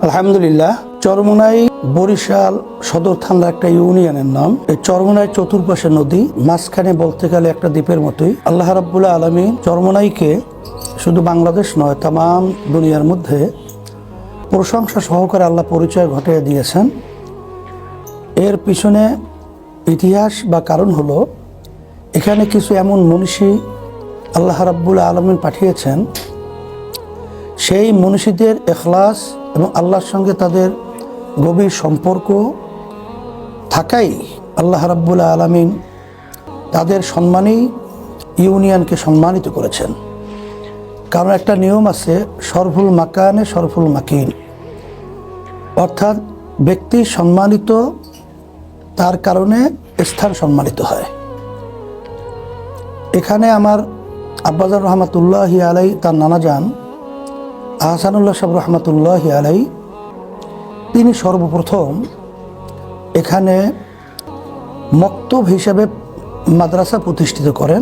আলহামদুলিল্লাহ। চরমোনাই বরিশাল সদর থানার একটা ইউনিয়নের নাম। এই চরমোনাই চতুর্পাশে নদী, মাঝখানে বলতে গেলে একটা দ্বীপের মতোই। আল্লাহ রাব্বুল আলামিন চরমোনাইকে শুধু বাংলাদেশ নয়, তামাম দুনিয়ার মধ্যে প্রশংসা সহকারে আল্লাহ পরিচয় ঘটিয়ে দিয়েছেন। এর পিছনে ইতিহাস বা কারণ হলো, এখানে কিছু এমন মনীষী আল্লাহ রাব্বুল আলামিন পাঠিয়েছেন, সেই মনীষীদের ইখলাস এবং আল্লাহর সঙ্গে তাদের গভীর সম্পর্ক থাকাই আল্লাহ রাব্বুল আলামিন তাদের সম্মানেই ইউনিয়নকে সম্মানিত করেছেন। কারণ একটা নিয়ম আছে, শরফুল মাকানে শরফুল মাকিন, অর্থাৎ ব্যক্তি সম্মানিত তার কারণে স্থান সম্মানিত হয়। এখানে আমার আব্বাজান রহমাতুল্লাহি আলাই, তার নানাজান আহসানুল্লাহ সাহেব রহমাতুল্লাহি আলাই, তিনি সর্বপ্রথম এখানে মক্তব হিসাবে মাদ্রাসা প্রতিষ্ঠিত করেন।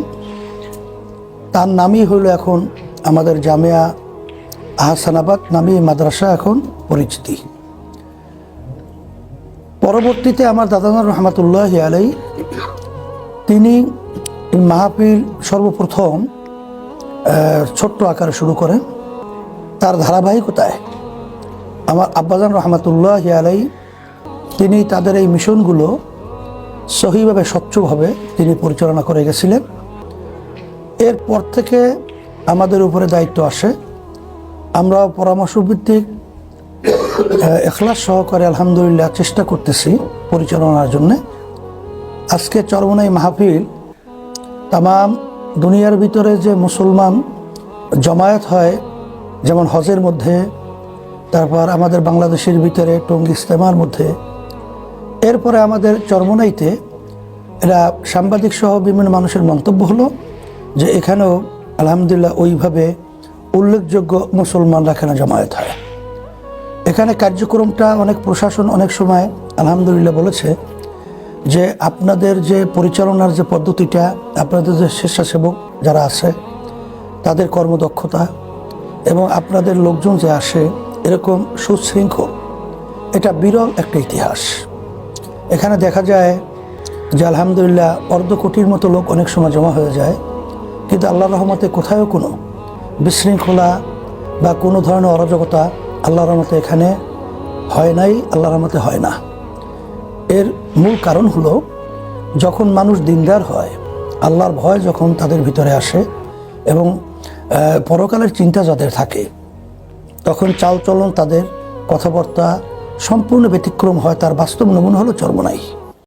তার নামই হইল এখন আমাদের জামিয়া আহসানাবাদ নামে মাদ্রাসা এখন পরিচিতি। পরবর্তীতে আমার দাদাজান রহমাতুল্লাহি আলাই, তিনি মাহফিল সর্বপ্রথম ছোট্ট আকারে শুরু করেন। তার ধারাবাহিকতায় আমার আব্বাজান রহমাতুল্লাহি আলাই, তিনি তাদের এই মিশনগুলো সহিভাবে স্বচ্ছভাবে তিনি পরিচালনা করে গেছিলেন। এরপর থেকে আমাদের উপরে দায়িত্ব আসে, আমরা পরামর্শভিত্তিক ইখলাস সহকারে আলহামদুলিল্লাহ চেষ্টা করতেছি পরিচালনার জন্যে। আজকে চরমোনাই মাহফিল তামাম দুনিয়ার ভিতরে যে মুসলমান জমায়েত হয়, যেমন হজের মধ্যে, তারপর আমাদের বাংলাদেশের ভিতরে টঙ্গী ইজতেমার মধ্যে, এরপরে আমাদের চরমোনাইতে এরা সাংবাদিক সহ বিভিন্ন মানুষের মন্তব্য হলো যে এখানেও আলহামদুলিল্লাহ ওইভাবে উল্লেখযোগ্য মুসলমানরা এখানে জমায়েত হয়। এখানে কার্যক্রমটা অনেক প্রশাসন অনেক সময় আলহামদুলিল্লাহ বলেছে যে আপনাদের যে পরিচালনার যে পদ্ধতিটা, আপনাদের যে স্বেচ্ছাসেবক যারা আছে তাদের কর্মদক্ষতা এবং আপনাদের লোকজন যে আসে এরকম সুশৃঙ্খল, এটা বিরল একটা ইতিহাস। এখানে দেখা যায় যে আলহামদুলিল্লাহ অর্ধ কোটির মতো লোক অনেক সময় জমা হয়ে যায়, কিন্তু আল্লাহর রহমতে কোথাও কোনো বিশৃঙ্খলা বা কোনো ধরনের অরাজকতা আল্লাহর রহমতে এখানে হয় নাই, আল্লাহর রহমতে হয় না। এর মূল কারণ হলো, যখন মানুষ দিনদার হয়, আল্লাহর ভয় যখন তাদের ভিতরে আসে এবং পরকালের চিন্তা যাদের থাকে, তখন চালচলন তাদের কথাবার্তা সম্পূর্ণ ব্যতিক্রম হয়। তার বাস্তব নমুনা হলো চরমোনাই।